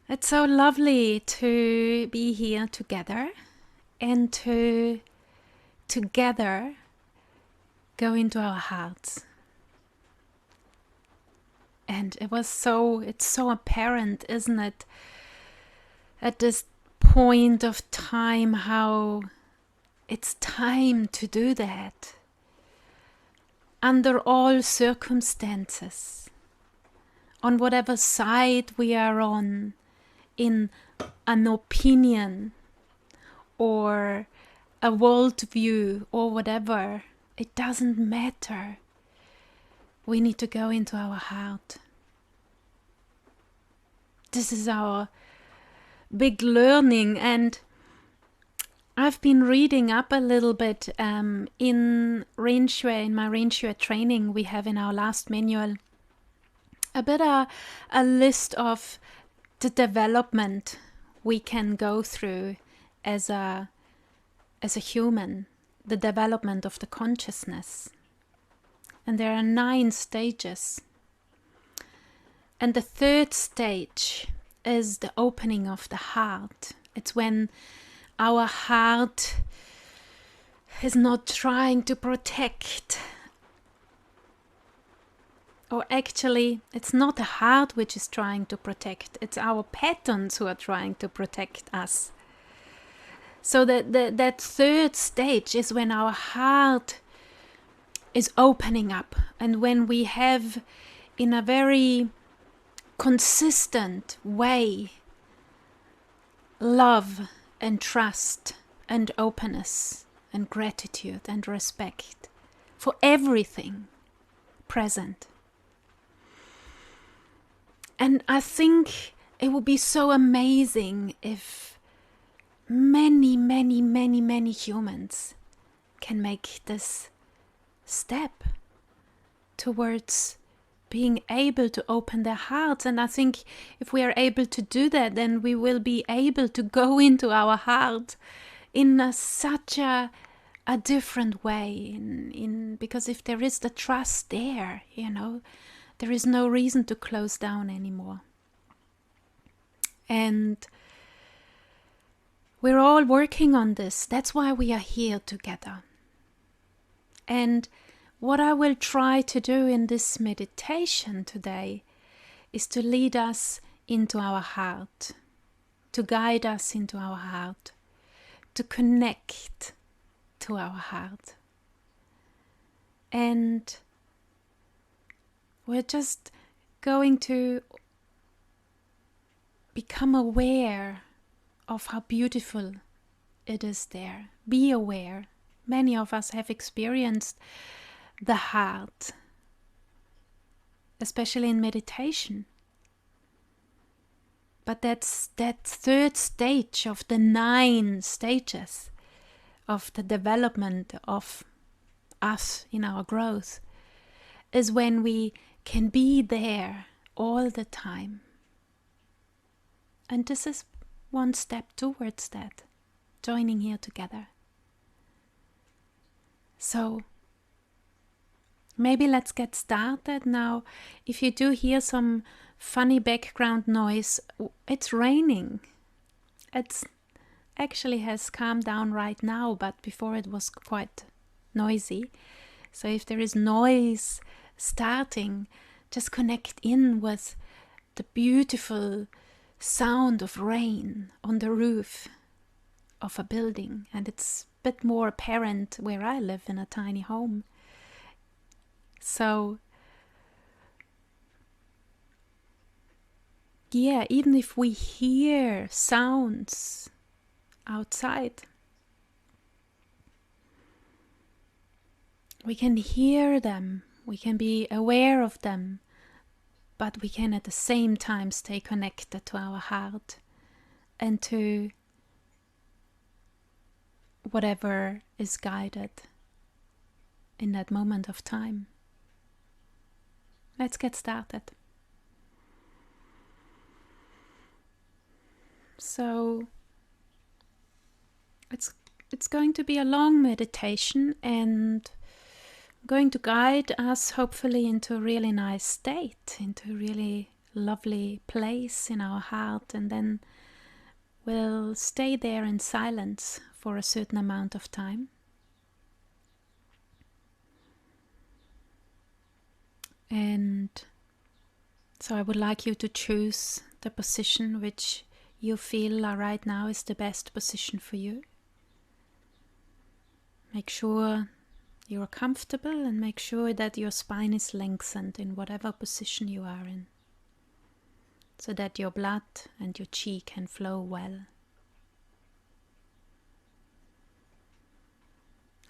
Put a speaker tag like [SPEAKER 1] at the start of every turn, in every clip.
[SPEAKER 1] It's so lovely to be here together and to together go into our hearts. And it's so apparent, isn't it, at this point of time, how it's time to do that. Under all circumstances, on whatever side we are on, in an opinion or a worldview or whatever, it doesn't matter. We need to go into our heart. This is our big learning, and I've been reading up a little bit in my Renshui training we have in our last manual, a bit a list of the development we can go through as a human, the development of the consciousness. And there are 9 stages. And the 3rd stage is the opening of the heart. It's when our heart is not trying to protect. Or actually, it's not the heart which is trying to protect. It's our patterns who are trying to protect us. So that 3rd stage is when our heart is opening up, and when we have, in a very consistent way, love and trust and openness and gratitude and respect for everything present. And I think it would be so amazing if many humans can make this step towards being able to open their hearts. And I think if we are able to do that, then we will be able to go into our heart in such a different way. Because if there is the trust there, there is no reason to close down anymore. And we're all working on this. That's why we are here together. And what I will try to do in this meditation today is to lead us into our heart, to guide us into our heart, to connect to our heart. And we're just going to become aware of how beautiful it is there. Be aware. Many of us have experienced the heart, especially in meditation. But that's that 3rd stage of the 9 stages of the development of us in our growth, is when we can be there all the time. And this is one step towards that, joining here together. So maybe let's get started now. If you do hear some funny background noise, it's raining. It's actually has calmed down right now, but before it was quite noisy. So if there is noise starting, just connect in with the beautiful sound of rain on the roof of a building. And it's a bit more apparent where I live, in a tiny home. So yeah, even if we hear sounds outside, we can hear them, we can be aware of them, but we can at the same time stay connected to our heart and to whatever is guided in that moment of time. Let's get started. So it's going to be a long meditation, and I'm going to guide us hopefully into a really nice state, into a really lovely place in our heart, and then we'll stay there in silence for a certain amount of time. And so I would like you to choose the position which you feel right now is the best position for you. Make sure you're comfortable and make sure that your spine is lengthened in whatever position you are in, so that your blood and your chi can flow well.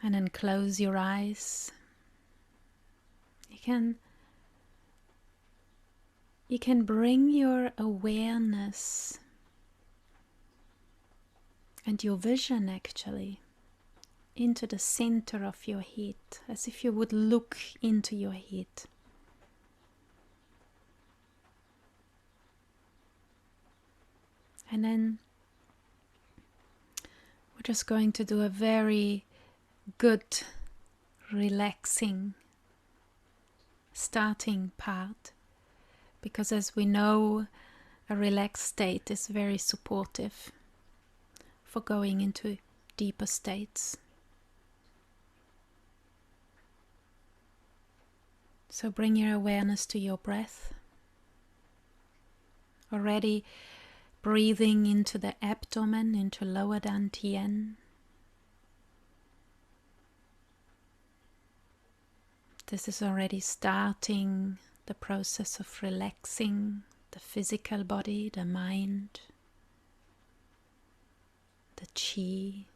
[SPEAKER 1] And then close your eyes. You can bring your awareness and your vision actually into the center of your head, as if you would look into your head. And then we're just going to do a very good, relaxing starting part, because as we know, a relaxed state is very supportive for going into deeper states. So bring your awareness to your breath. Already breathing into the abdomen, into lower dantian. This is already starting the process of relaxing the physical body, the mind, the chi.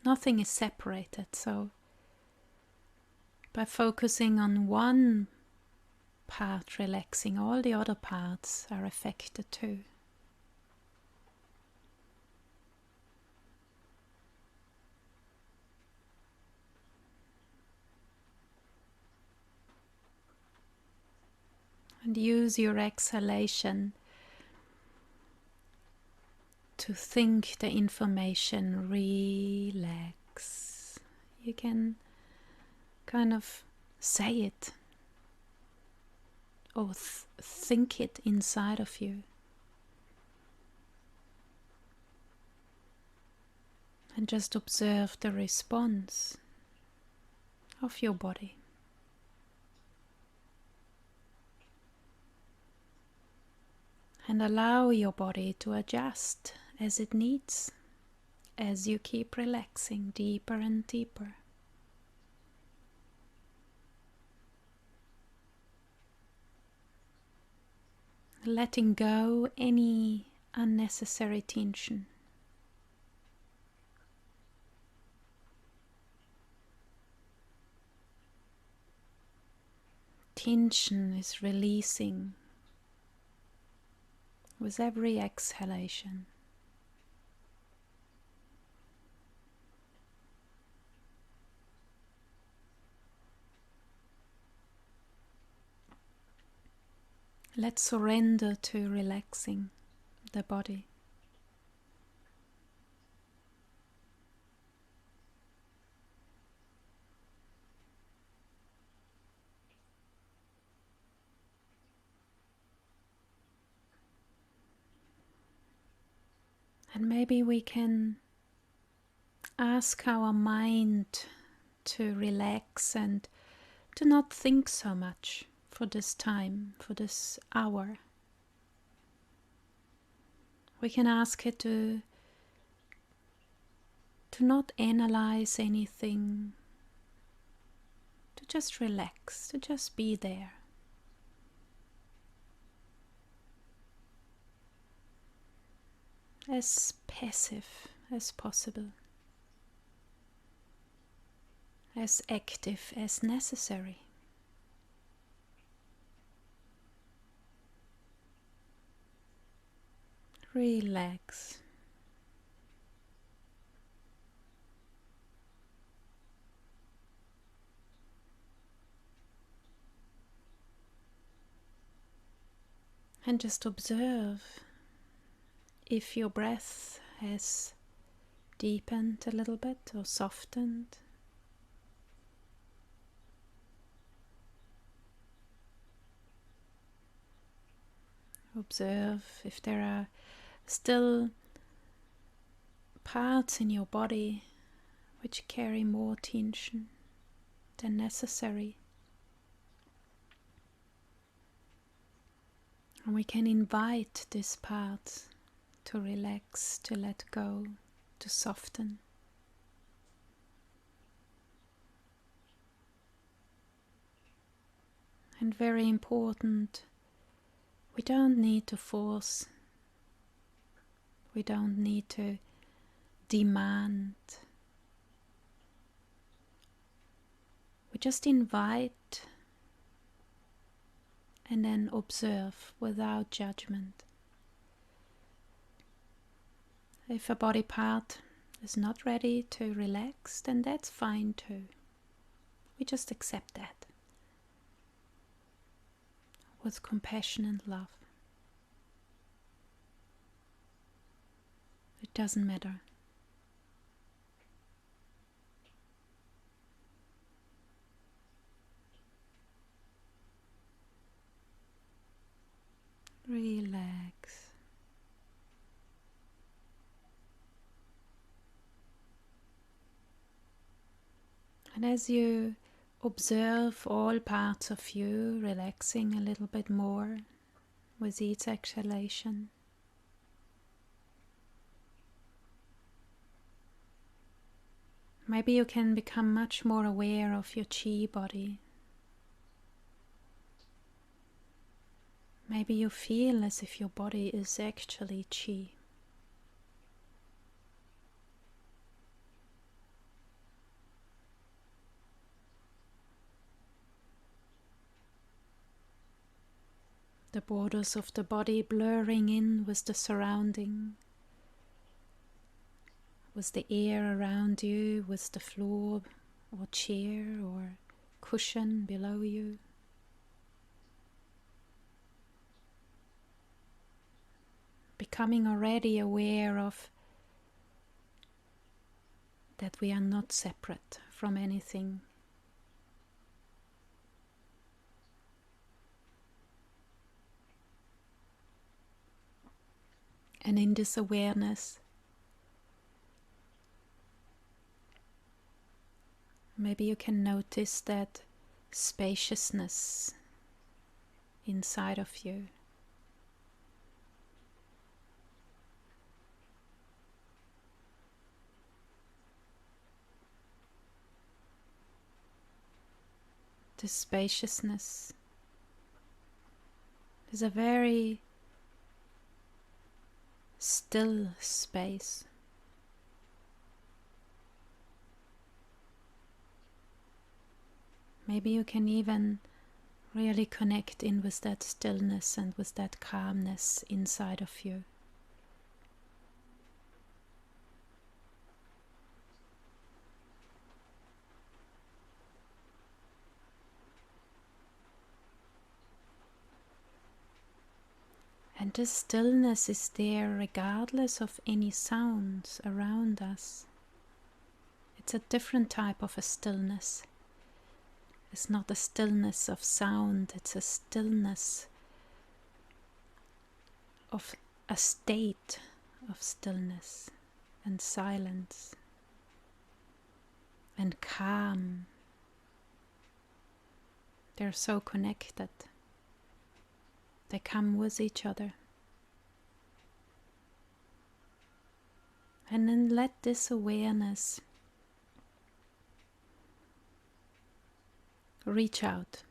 [SPEAKER 1] Nothing is separated, so by focusing on one part relaxing, all the other parts are affected too. And use your exhalation to think the information, relax. You can kind of say it or think it inside of you. And just observe the response of your body. And allow your body to adjust as it needs, as you keep relaxing deeper and deeper. Letting go any unnecessary tension. Tension is releasing with every exhalation. Let's surrender to relaxing the body. And maybe we can ask our mind to relax and to not think so much for this time, for this hour. We can ask it to not analyze anything, to just relax, to just be there. As passive as possible, as active as necessary. Relax. And just observe if your breath has deepened a little bit or softened. Observe if there are still parts in your body which carry more tension than necessary. And we can invite this part to relax, to let go, to soften. And very important, we don't need to force. We don't need to demand. We just invite and then observe without judgment. If a body part is not ready to relax, then that's fine too. We just accept that with compassion and love. It doesn't matter. Relax. And as you observe all parts of you relaxing a little bit more with each exhalation, maybe you can become much more aware of your chi body. Maybe you feel as if your body is actually chi. The borders of the body blurring in with the surrounding, with the air around you, with the floor or chair or cushion below you. Becoming already aware of that we are not separate from anything. And in this awareness, maybe you can notice that spaciousness inside of you. This spaciousness is a very still space. Maybe you can even really connect in with that stillness and with that calmness inside of you. And this stillness is there regardless of any sounds around us. It's a different type of a stillness. It's not a stillness of sound, it's a stillness of a state of stillness and silence and calm. They're so connected. They come with each other. And then let this awareness reach out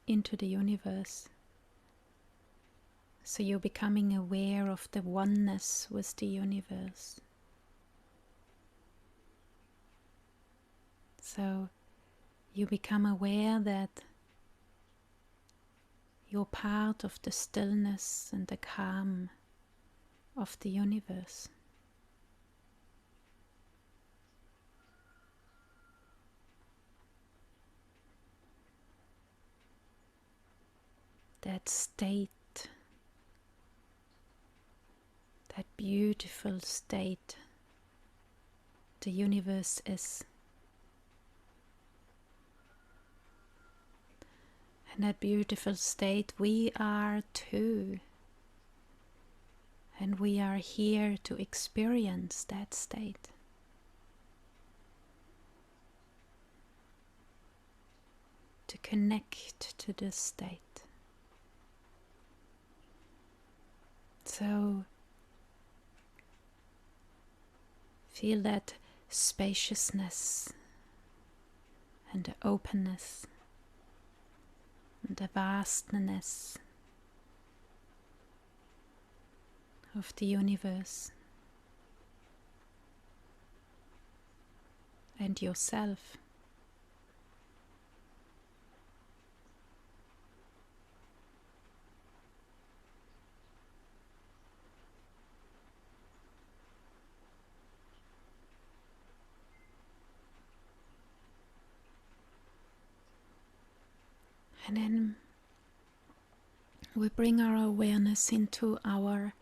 [SPEAKER 1] into the universe. So you're becoming aware of the oneness with the universe. So you become aware that you're part of the stillness and the calm of the universe. That state, that beautiful state the universe is. And that beautiful state, we are too. And we are here to experience that state. To connect to this state. So feel that spaciousness and the openness and the vastness of the universe and yourself. And then we bring our awareness into our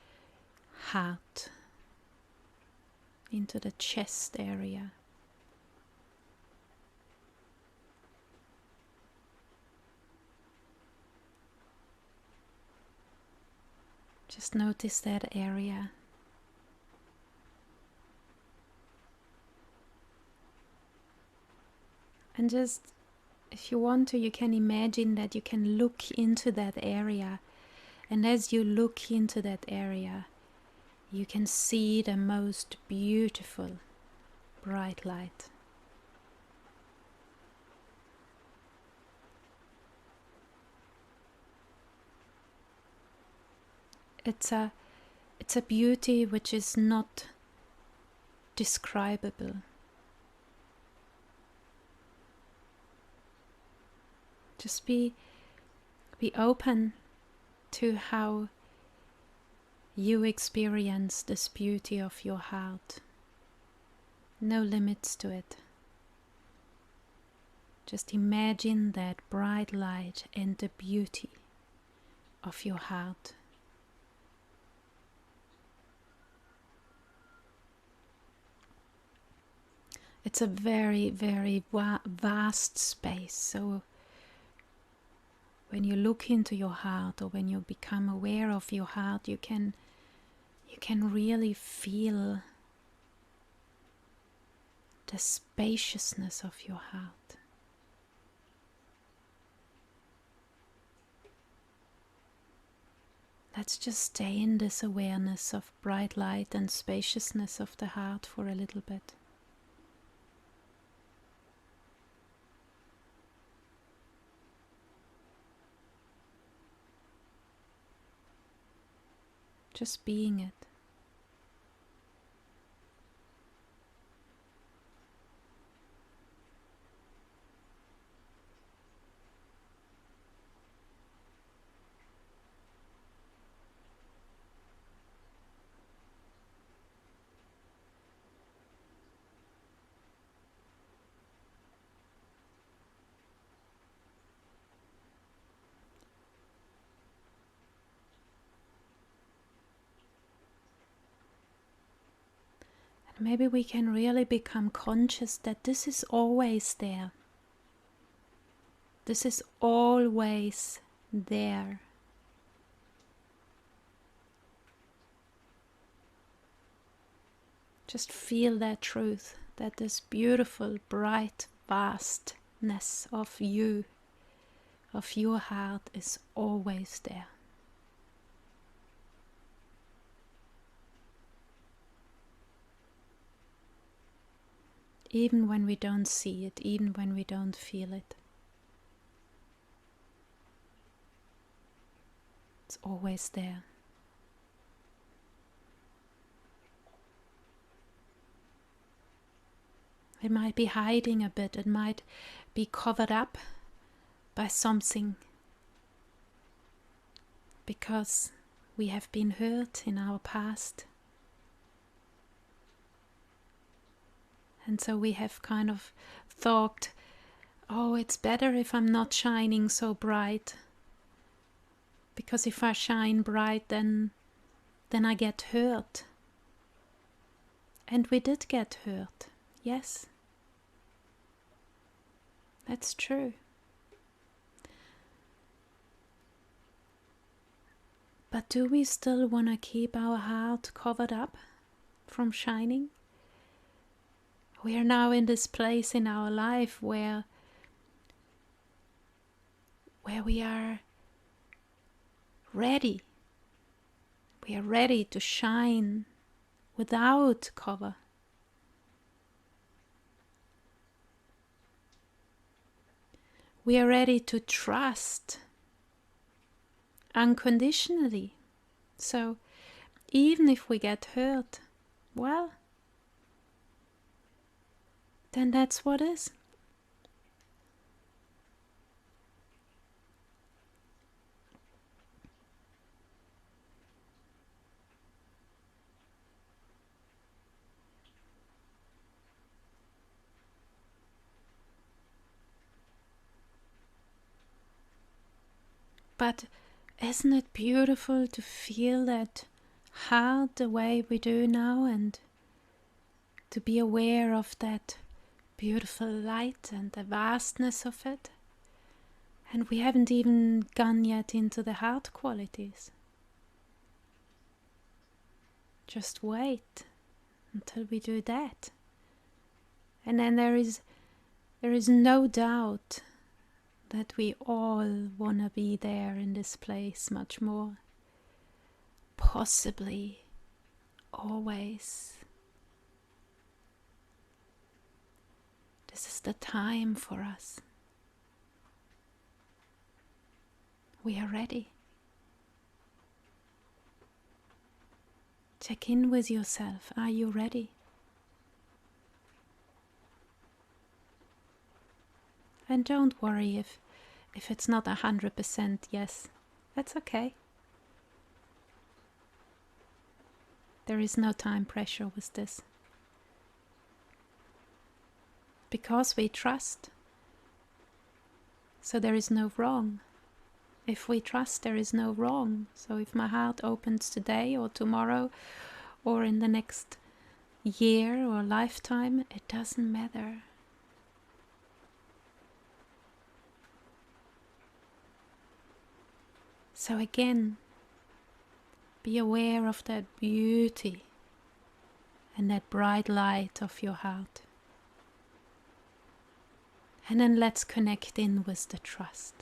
[SPEAKER 1] heart, into the chest area. Just notice that area. And just, if you want to, you can imagine that you can look into that area. And as you look into that area, you can see the most beautiful bright light. It's a beauty which is not describable. Just be open to how you experience this beauty of your heart. No limits to it. Just imagine that bright light and the beauty of your heart. It's a very, very vast space. So when you look into your heart, or when you become aware of your heart, you can really feel the spaciousness of your heart. Let's just stay in this awareness of bright light and spaciousness of the heart for a little bit. Just being it. Maybe we can really become conscious that this is always there. This is always there. Just feel that truth, that this beautiful, bright, vastness of you, of your heart, is always there. Even when we don't see it, even when we don't feel it. It's always there. It might be hiding a bit, it might be covered up by something, because we have been hurt in our past. And so we have kind of thought, oh, it's better if I'm not shining so bright. Because if I shine bright, then I get hurt. And we did get hurt, yes. That's true. But do we still want to keep our heart covered up from shining? We are now in this place in our life where we are ready. We are ready to shine without cover. We are ready to trust unconditionally. So even if we get hurt, well, then that's what is. But isn't it beautiful to feel that heart the way we do now, and to be aware of that beautiful light and the vastness of it? And we haven't even gone yet into the heart qualities. Just wait until we do that. And then there is no doubt that we all want to be there in this place much more. Possibly always. This is the time for us. We are ready. Check in with yourself. Are you ready? And don't worry if it's not 100% yes. That's okay. There is no time pressure with this. Because we trust. So there is no wrong. If we trust, there is no wrong. So if my heart opens today or tomorrow or in the next year or lifetime, it doesn't matter. So again, be aware of that beauty and that bright light of your heart. And then let's connect in with the trust.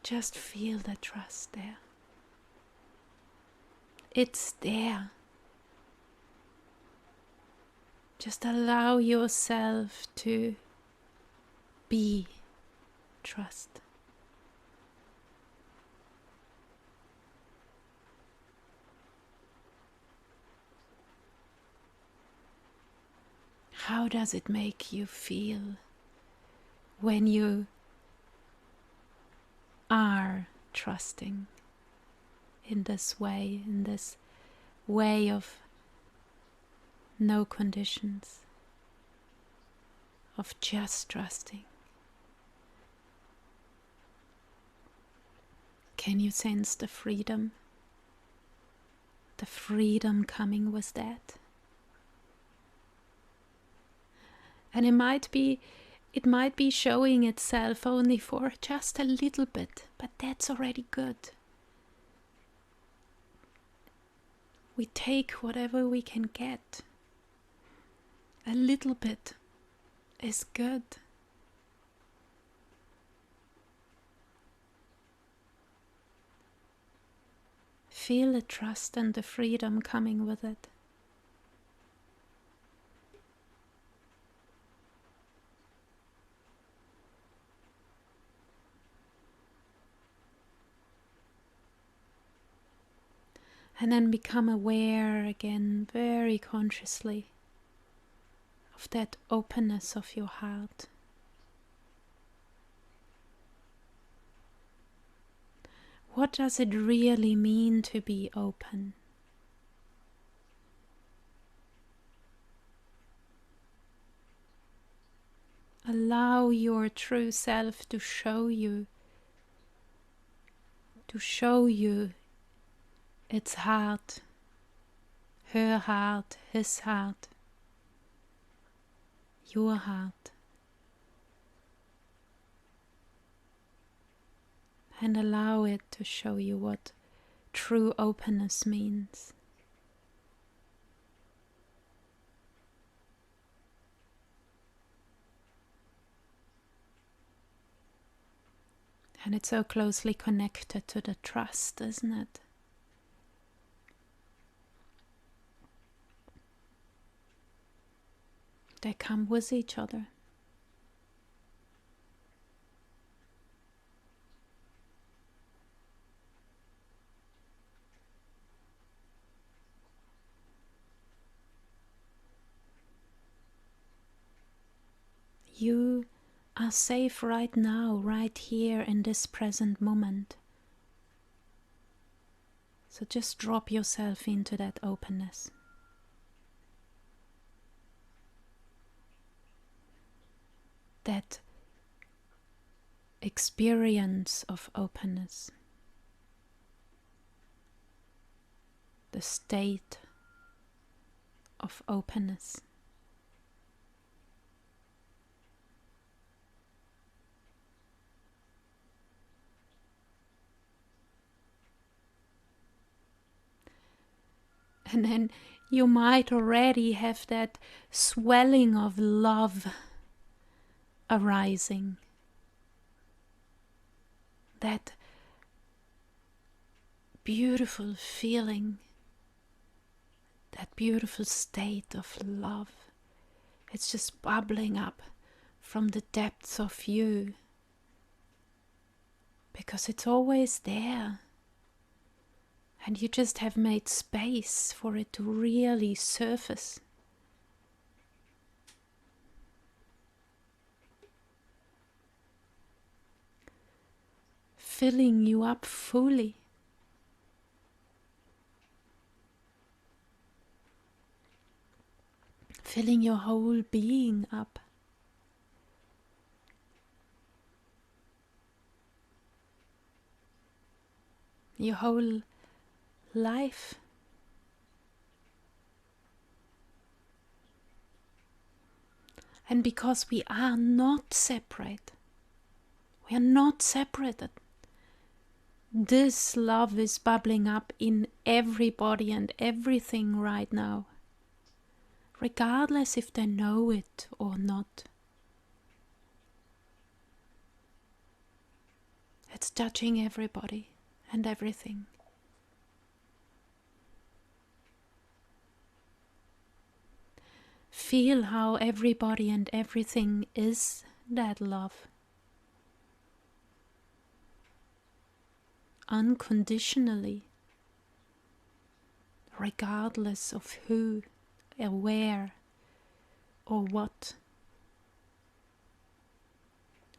[SPEAKER 1] Just feel the trust there. It's there. Just allow yourself to be trust. How does it make you feel when you are trusting in this way of no conditions, of just trusting? Can you sense the freedom? The freedom coming with that? And it might be showing itself only for just a little bit, but that's already good. We take whatever we can get. A little bit is good. Feel the trust and the freedom coming with it. And then become aware again, very consciously, of that openness of your heart. What does it really mean to be open? Allow your true self to show you its heart, her heart, his heart, your heart. and allow it to show you what true openness means. And it's so closely connected to the trust, isn't it? They come with each other. You are safe right now, right here in this present moment. So just drop yourself into that openness. That experience of openness. The state of openness. And then you might already have that swelling of love arising. That beautiful feeling, that beautiful state of love. It's just bubbling up from the depths of you. Because it's always there. And you just have made space for it to really surface. Filling you up fully. Filling your whole being up. Your whole life. And because we are not separate, we are not separated. This love is bubbling up in everybody and everything right now, regardless if they know it or not. It's touching everybody and everything. Feel how everybody and everything is that love. Unconditionally, regardless of who, or where, or what.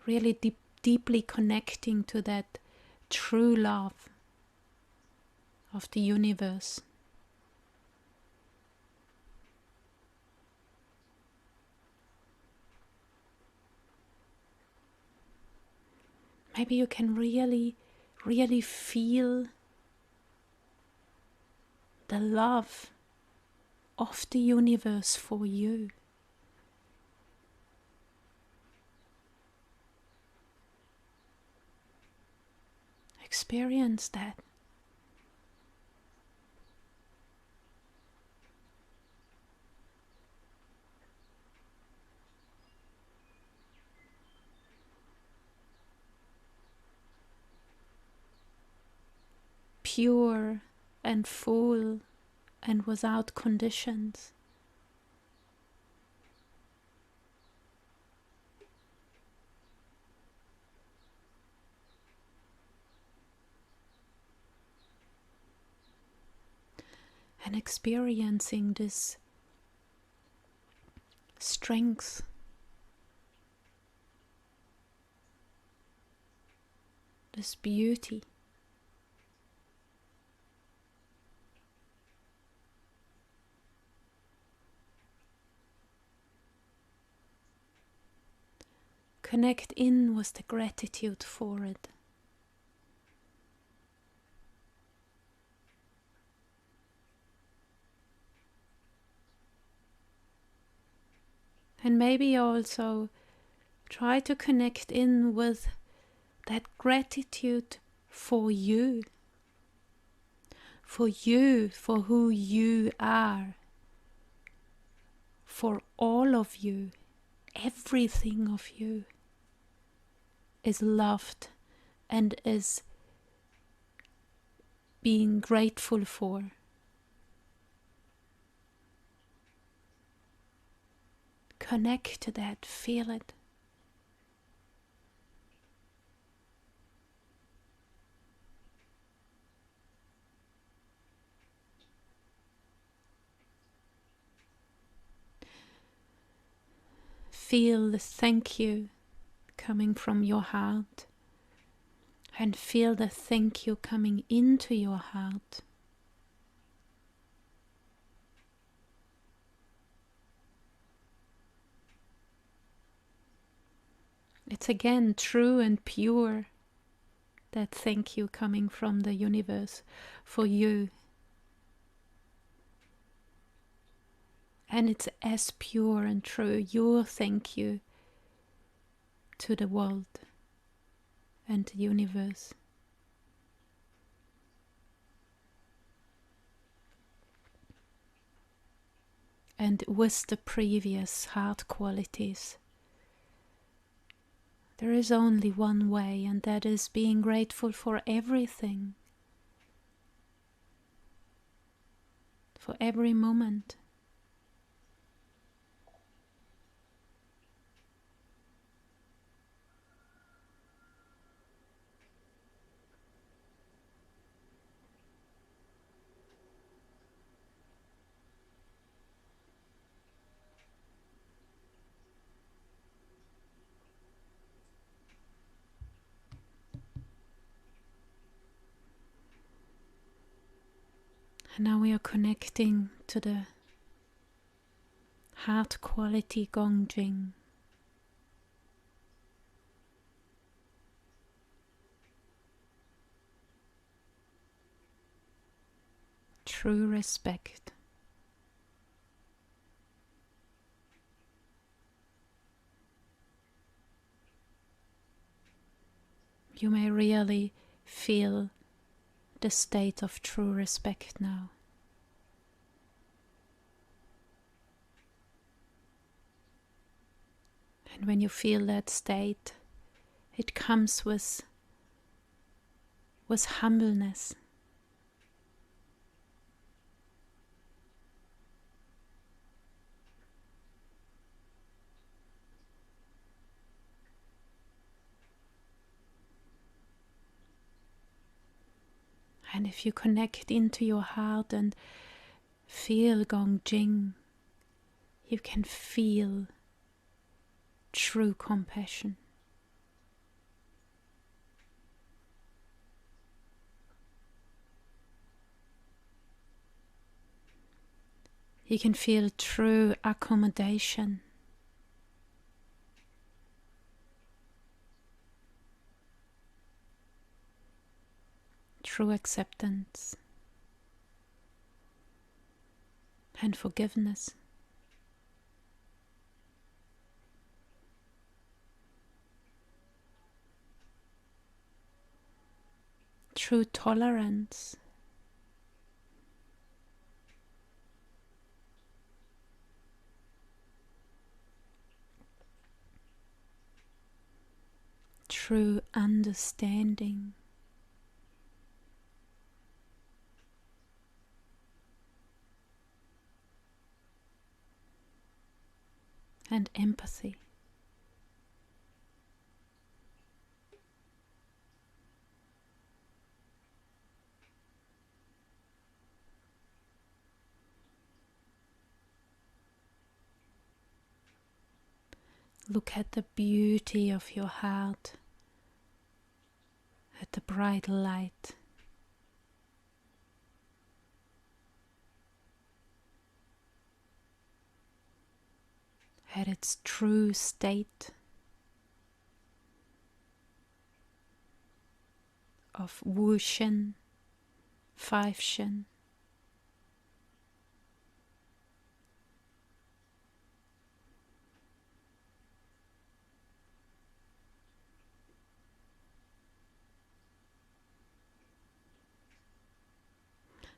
[SPEAKER 1] Really deeply connecting to that true love of the universe. Maybe you can really feel the love of the universe for you. Experience that. Pure and full and without conditions. And experiencing this strength, this beauty. Connect in with the gratitude for it. And maybe also try to connect in with that gratitude for you, for who you are, for all of you. Everything of you is loved and is being grateful for. Connect to that, feel it. Feel the thank you coming from your heart, and feel the thank you coming into your heart. It's again true and pure, that thank you coming from the universe for you. And it's as pure and true, your thank you to the world and the universe. And with the previous heart qualities, there is only one way, and that is being grateful for everything, for every moment. And now we are connecting to the heart quality Gongjing. True respect. You may really feel the state of true respect now. And when you feel that state, it comes with humbleness. And if you connect into your heart and feel Gongjing, you can feel true compassion. You can feel true accommodation. True acceptance and forgiveness. True tolerance. True understanding. And empathy. Look at the beauty of your heart, at the bright light. At its true state of Wu-Shen, 5-Shen.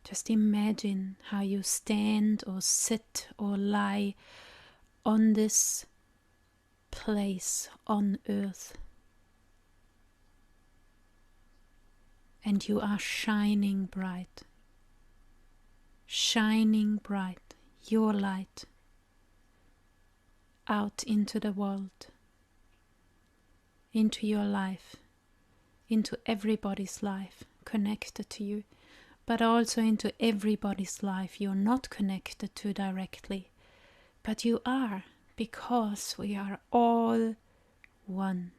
[SPEAKER 1] Just imagine how you stand or sit or lie on this place on earth. And you are shining bright, your light out into the world, into your life, into everybody's life connected to you, but also into everybody's life you're not connected to directly, but you are, because we are all one.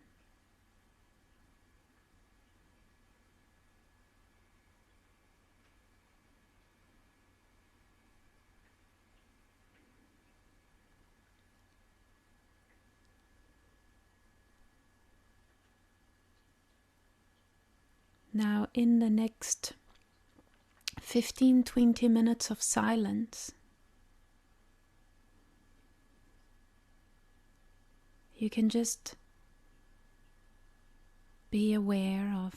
[SPEAKER 1] Now, in the next 15-20 minutes of silence, you can just be aware of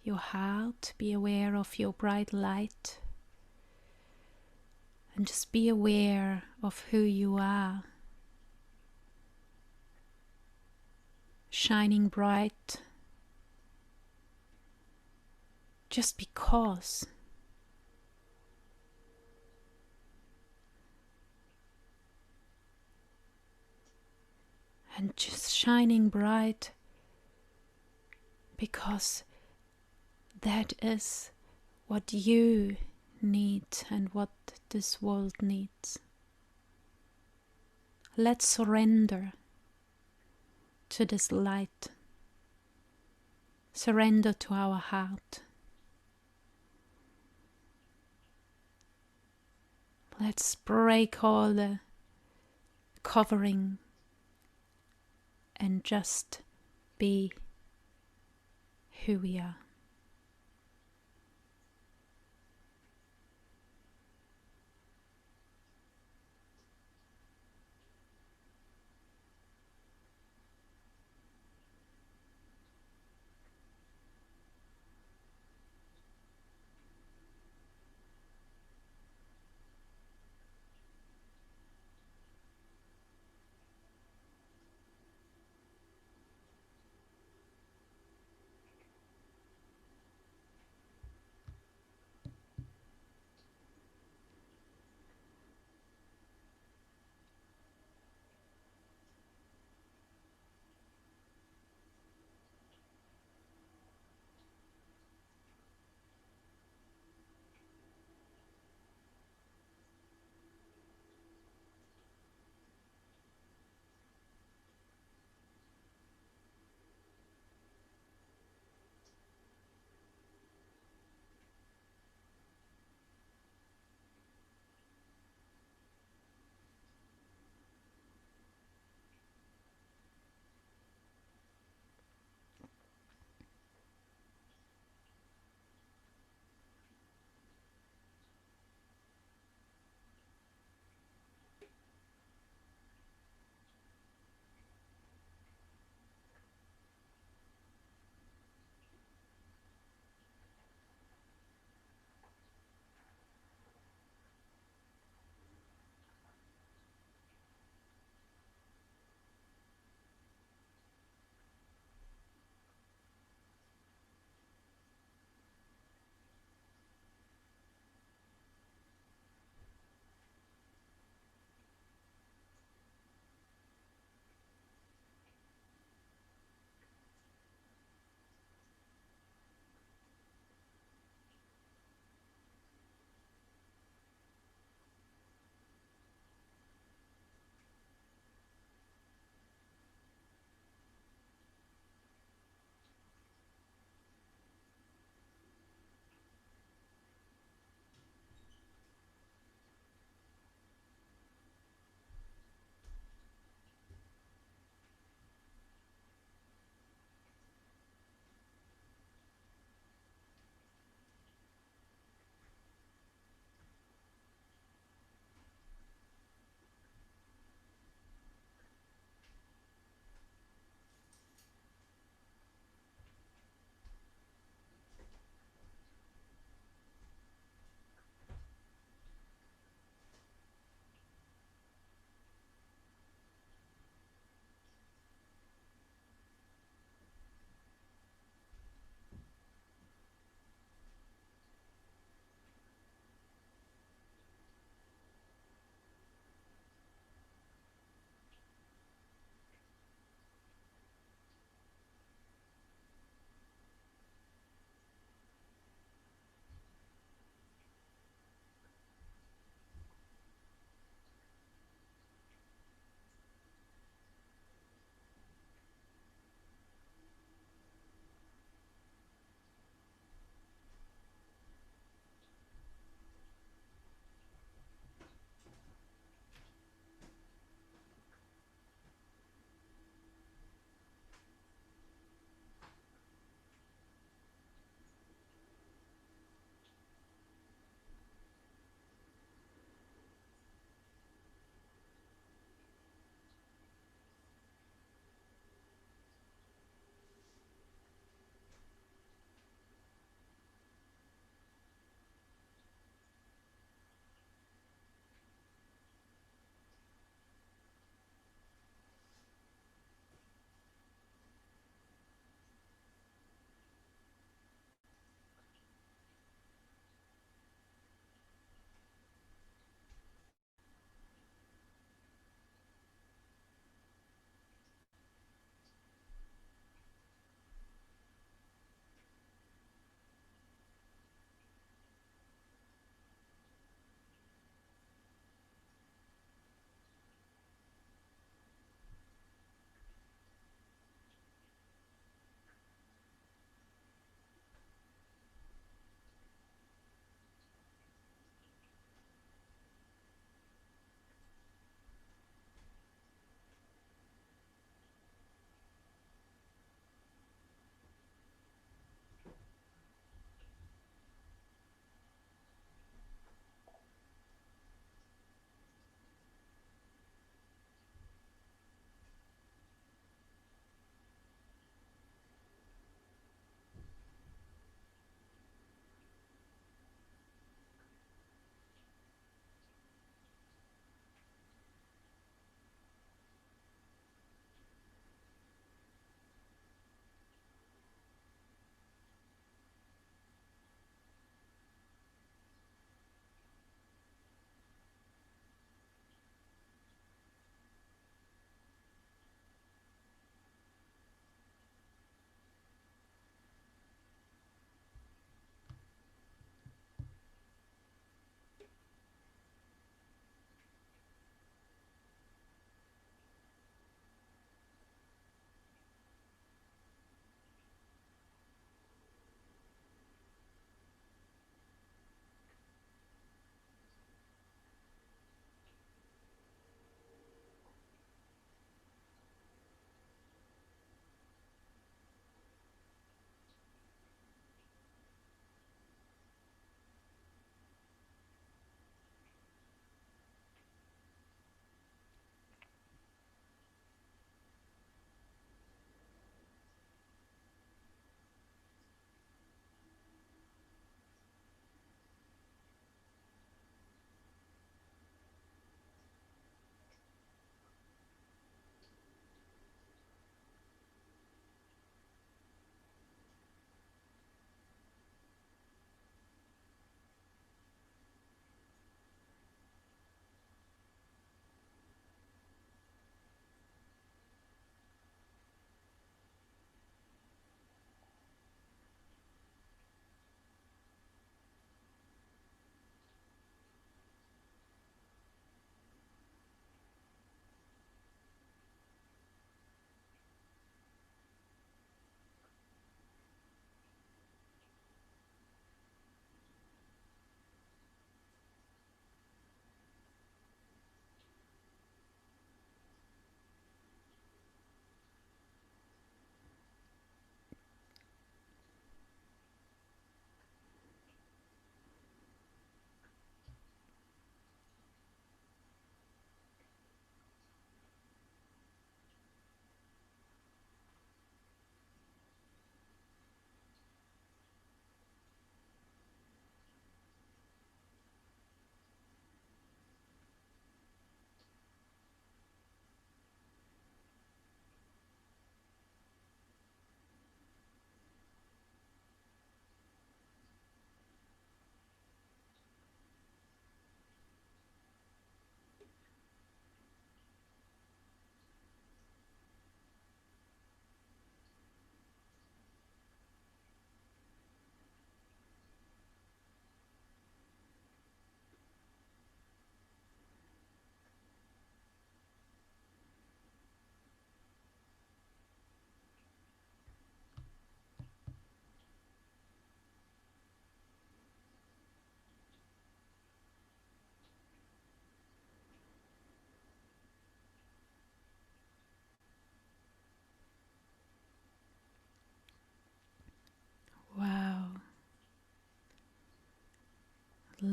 [SPEAKER 1] your heart, be aware of your bright light, and just be aware of who you are, shining bright just because. And just shining bright because that is what you need and what this world needs. Let's surrender to this light. Surrender to our heart. Let's break all the covering and just be who we are.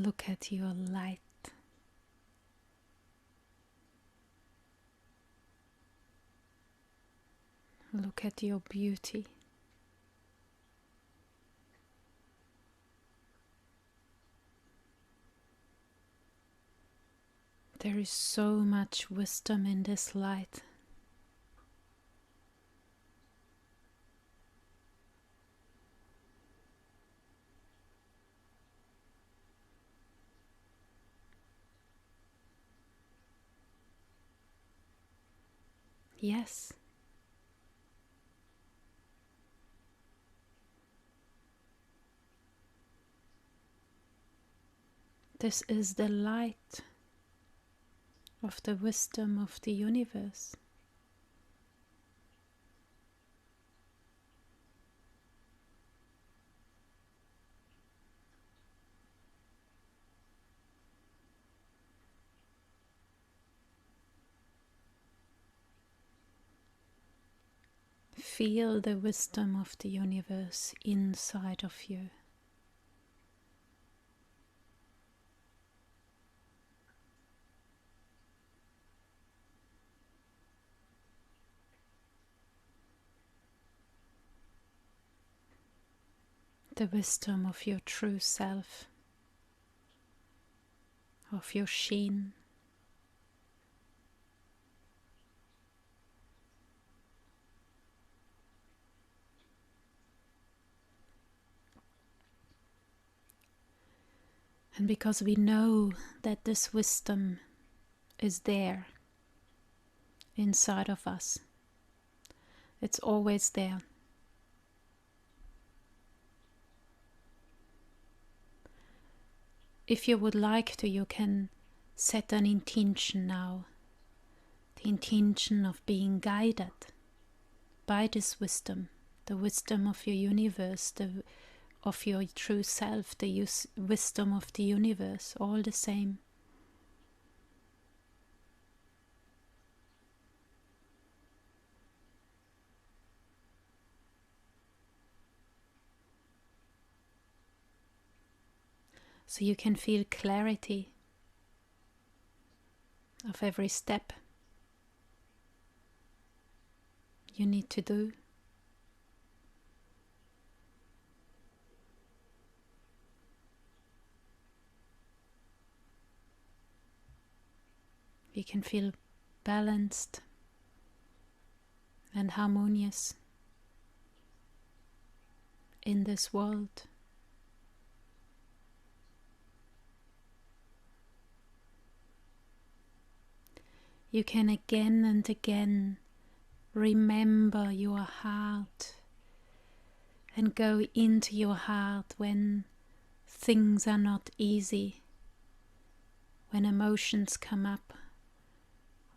[SPEAKER 1] Look at your light. Look at your beauty. There is so much wisdom in this light. Yes. This is the light of the wisdom of the universe. Feel the wisdom of the universe inside of you. The wisdom of your true self, of your sheen. And because we know that this wisdom is there inside of us, it's always there. If you would like to, you can set an intention now. The intention of being guided by this wisdom, the wisdom of your universe, of your true self, the wisdom of the universe, all the same. So you can feel clarity of every step you need to do. You can feel balanced and harmonious in this world. You can again and again remember your heart and go into your heart when things are not easy, when emotions come up,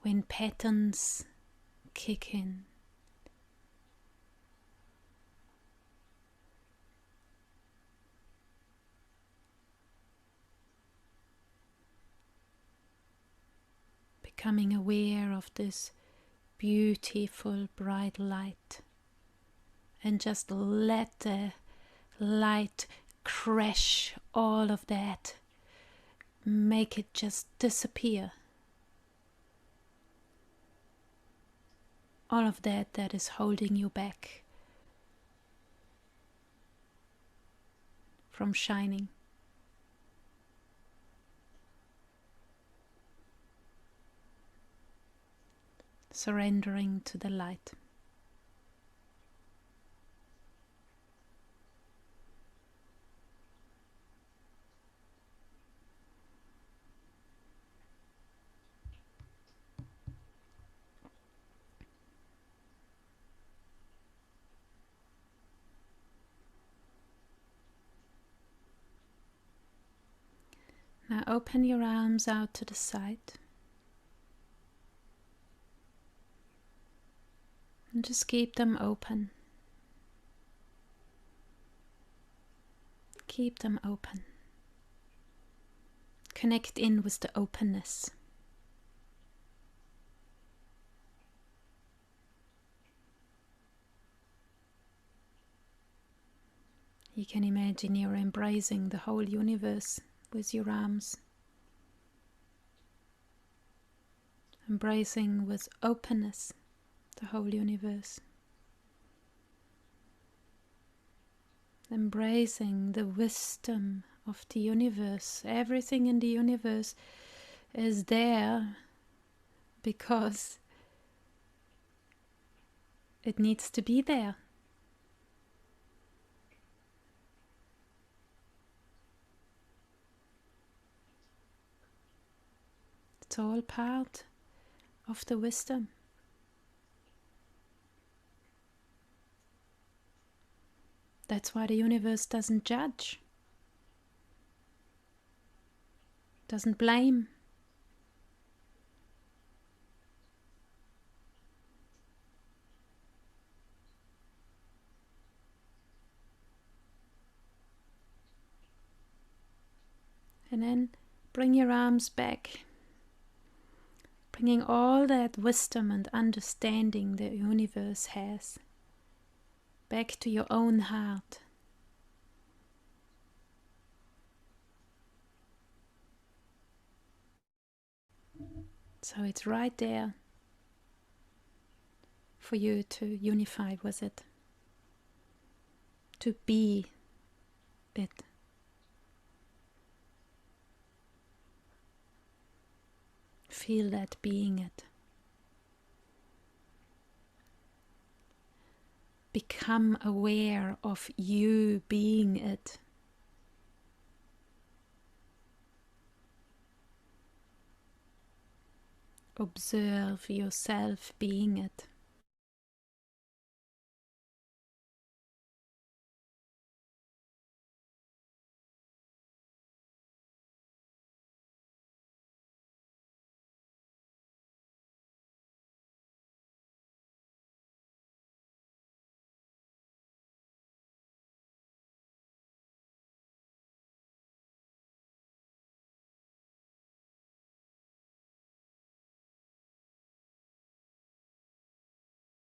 [SPEAKER 1] when patterns kick in. Becoming aware of this beautiful bright light, and just let the light crash all of that, make it just disappear. All of that is holding you back from shining. Surrendering to the light. Now open your arms out to the side and just keep them open. Keep them open. Connect in with the openness. You can imagine you're embracing the whole universe with your arms, embracing with openness the whole universe, embracing the wisdom of the universe. Everything in the universe is there because it needs to be there. It's all part of the wisdom. That's why the universe doesn't judge, doesn't blame. And then bring your arms back, bringing all that wisdom and understanding the universe has back to your own heart. So it's right there for you to unify with it, to be it. Feel that being it. Become aware of you being it. Observe yourself being it.